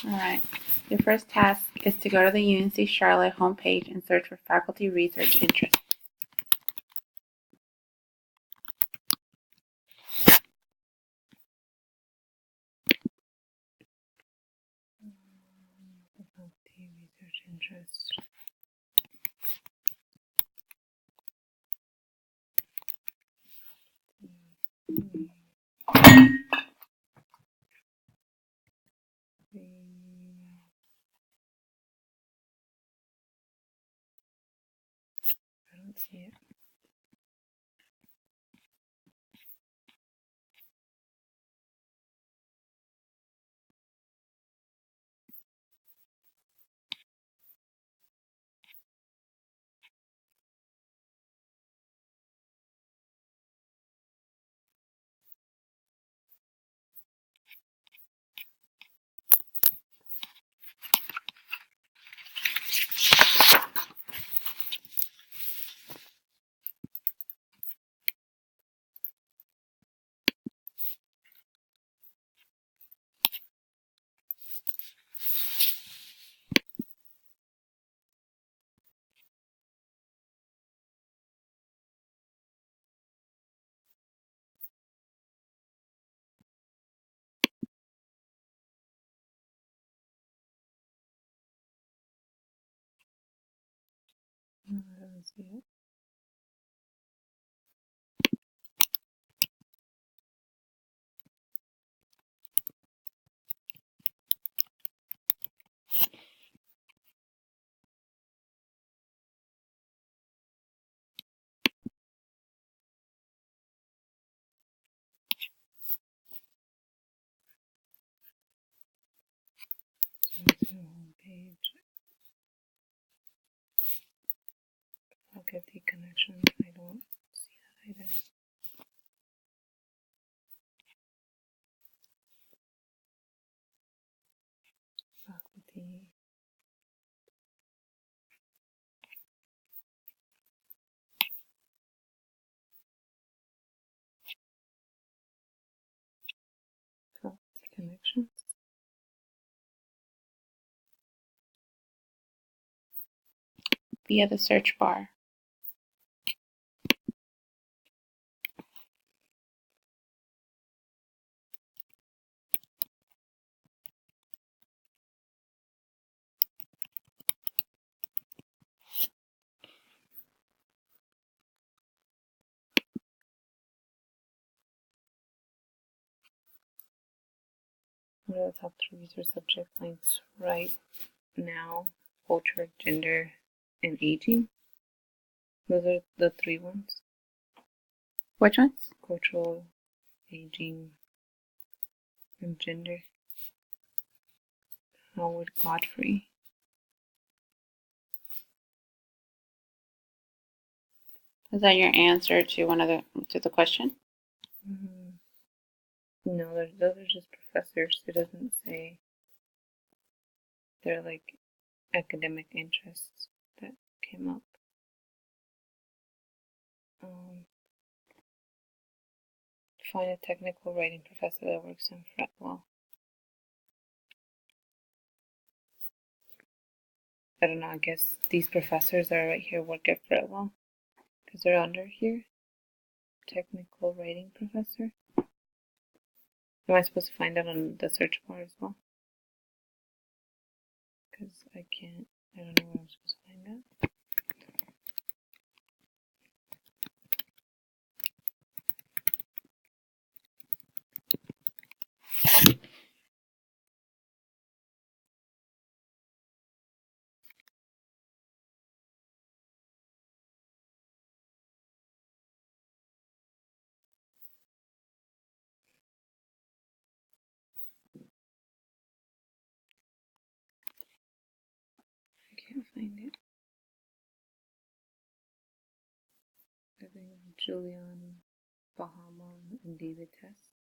All right. Your first task is to go to the UNC Charlotte homepage and search for faculty research interests. Faculty research interests. I don't see it. No, I don't see it. It's the homepage. Faculty connections. I don't see that either. Faculty. Faculty connections. Via the search bar. What are the top 3 research subject lines right now? Culture, gender, and aging. Those are the 3 ones. Which ones? Cultural, aging, and gender. Howard Godfrey. Is that your answer to the question? No, those are just professors. It doesn't say they're like academic interests that came up. Find a technical writing professor that works in Fretwell. I don't know, I guess these professors that are right here work at Fretwell because they're under here. Technical writing professor. Am I supposed to find that on the search bar as well? Because I don't know where I'm supposed to find that. I can't find it. I think Julian Bahama and David Test.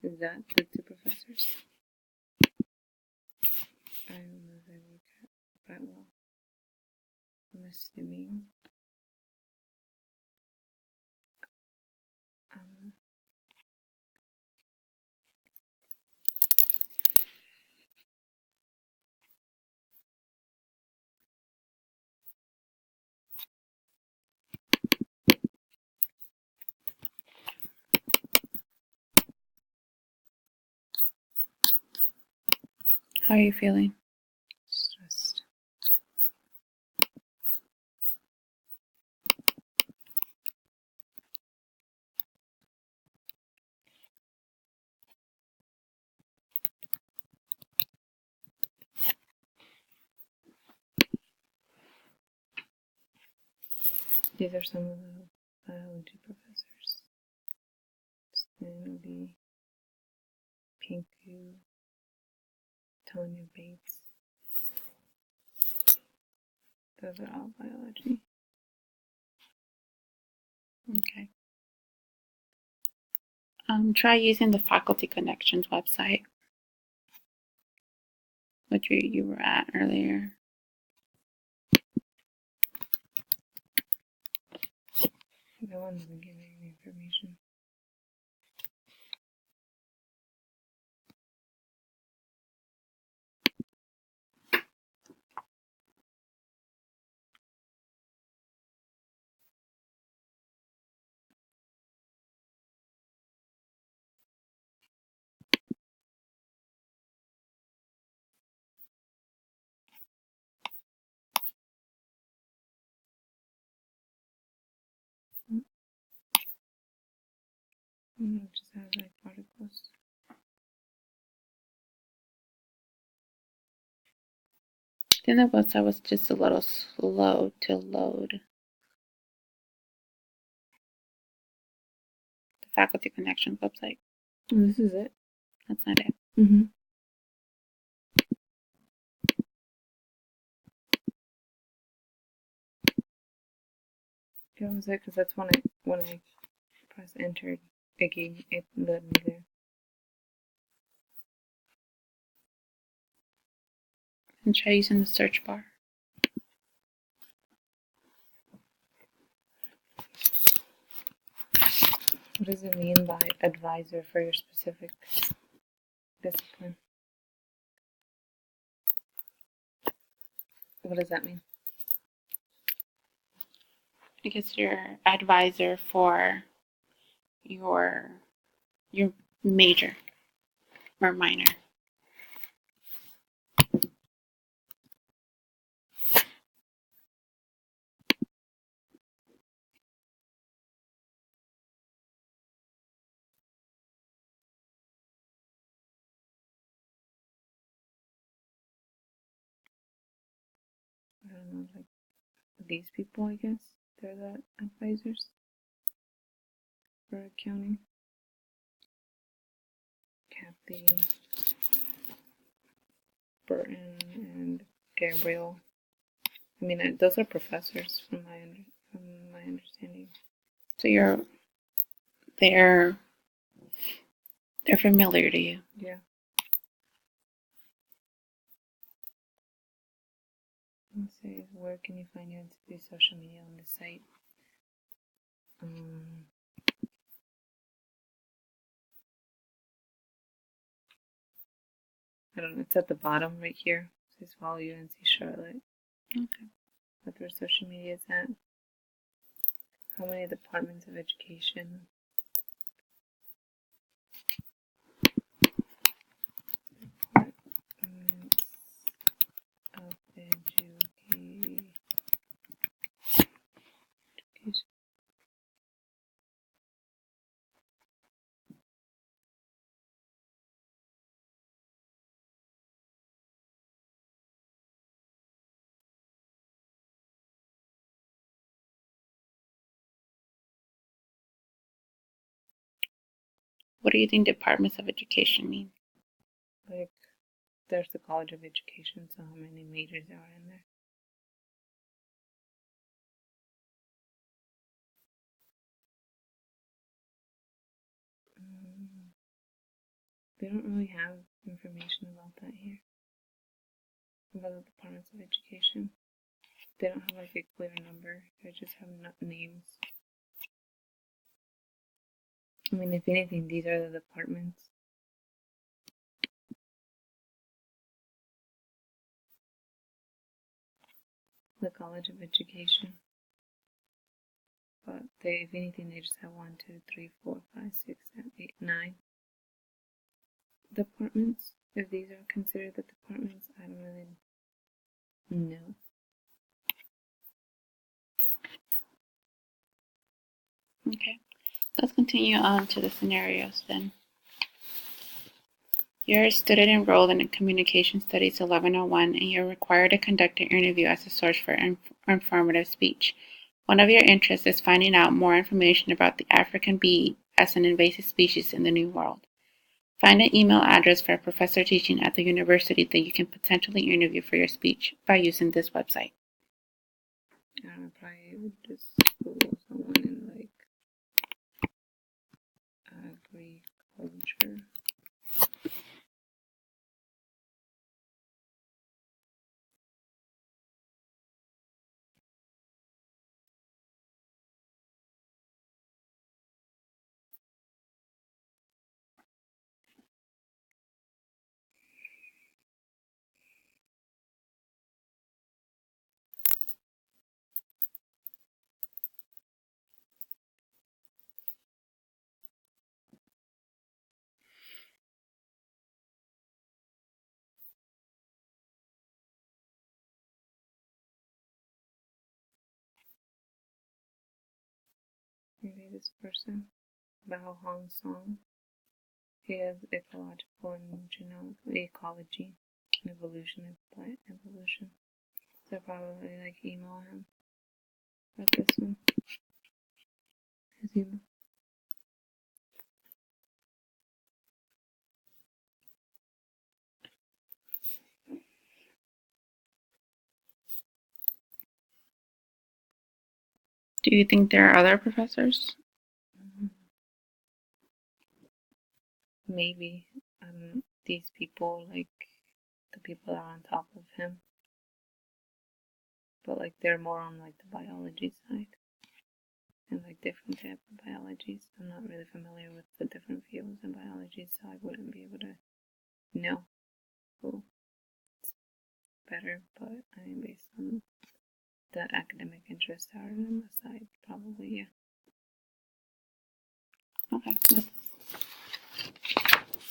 Is that the 2 professors? I don't know if I work at Fretwell. I'm assuming. How are you feeling? Stressed. These are some of the biology professors. Then it'll be Pinku, Tanya Bates. Those are all biology. Okay. Try using the Faculty Connections website, which you were at earlier. That one doesn't give any information. It just has like articles. I think the website was just a little slow to load. The Faculty Connections website. Oh, this is it. That's not it. Mm-hmm. That was it, because that's when I pressed enter, it led me there. And try using the search bar. What does it mean by advisor for your specific discipline? What does that mean? I guess your advisor for your major or minor. I don't know, like these people, I guess. They're the advisors for accounting. Kathy, Burton, and Gabriel. I mean, those are professors from my understanding. So they're familiar to you. Yeah. Let's say, where can you find your institute's social media on the site? I don't know. It's at the bottom right here. It says follow UNC Charlotte. Okay. What their social media is at. How many departments of education? Departments of education. What do you think departments of education mean? Like, there's the College of Education, so how many majors are in there? They don't really have information about that here. About the departments of education. They don't have like a clear number. They just have names. I mean, if anything, these are the departments. The College of Education. But if anything, they just have 1, 2, 3, 4, 5, 6, 7, 8, 9 departments. If these are considered the departments, I don't really know. Okay, let's continue on to the scenarios then. You're a student enrolled in Communication Studies 1101 and you're required to conduct an interview as a source for informative speech. One of your interests is finding out more information about the African bee as an invasive species in the New World. Find an email address for a professor teaching at the university that you can potentially interview for your speech by using this website. I don't know, probably would just Google someone in like agriculture. Maybe this person, Bao Hong Song. He has ecological and genomic ecology and evolution of plant evolution. So probably like email him about this one. His email. Do you think there are other professors? Maybe these people, like the people that are on top of him, but like they're more on like the biology side and like different type of biologies. I'm not really familiar with the different fields in biology, so I wouldn't be able to know who it's better. But I mean, based on the academic interests that are on the side, probably yeah. Okay, let's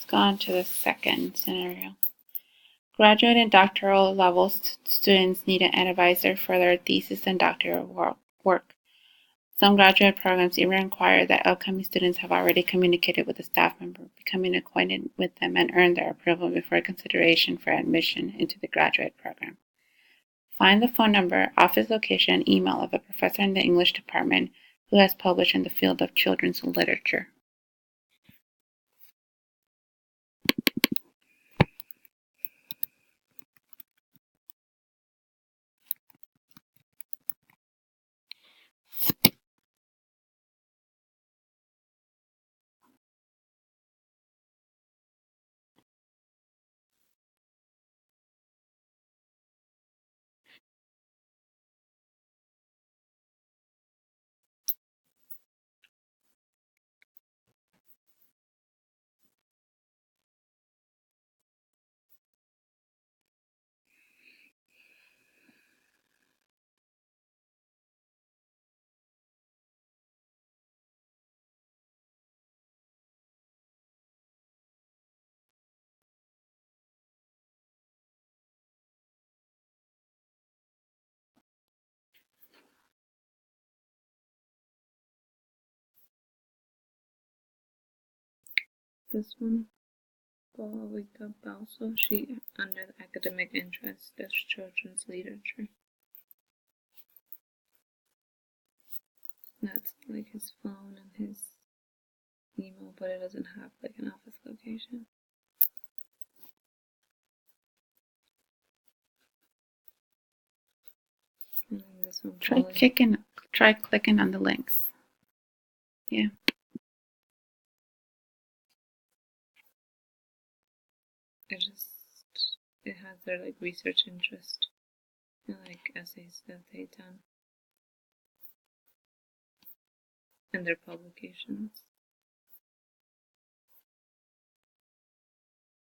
go on to the second scenario. Graduate and doctoral level students need an advisor for their thesis and doctoral work. Some graduate programs even require that upcoming students have already communicated with a staff member, becoming acquainted with them, and earned their approval before consideration for admission into the graduate program. Find the phone number, office location, and email of a professor in the English department who has published in the field of children's literature. This one, Balwika Balso, she under the academic interest, there's children's literature. That's like his phone and his email, but it doesn't have like an office location. And then this one, Try clicking on the links. Yeah. It has their like research interest and like essays that they've done and their publications.